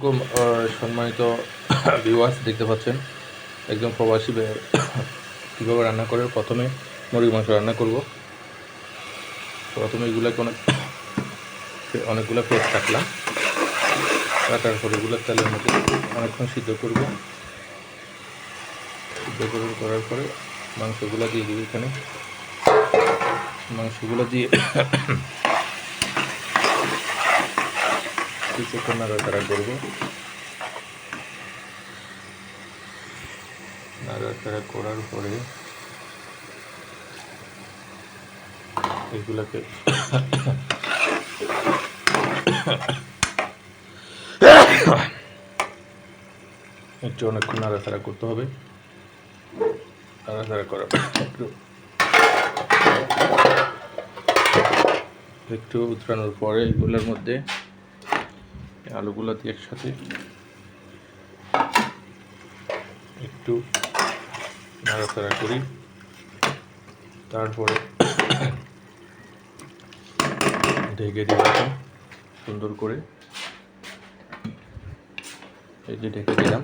আলাইকুম সম্মানিত ভিউয়ার্স, দেখতে পাচ্ছেন একদম প্রবাসী কীভাবে রান্না করে। প্রথমে মুরগির মাংস রান্না করব। প্রথমে এগুলোকে অনেকগুলো পেঁয়াজ কাটলাম, কাটার পরে এগুলো তেলের মধ্যে অনেকক্ষণ সিদ্ধ করব। সিদ্ধ করার পরে মাংসগুলো দিয়ে দিব। এখানে মাংসগুলো দিয়ে কিছুক্ষণ নাড়াচাড়া করবো। নাড়াচাড়া করার পরে এগুলোকে একটু অনেকক্ষণ নাড়াচাড়া করতে হবে। নাড়াচাড়া করার একটু উতরানোর পরে এগুলোর মধ্যে আলুগুলো দিয়ে একসাথে একটু নাড়াচাড়া করি। তারপরে ঢেকে দিলাম সুন্দর করে। এই যে ঢেকে দিলাম।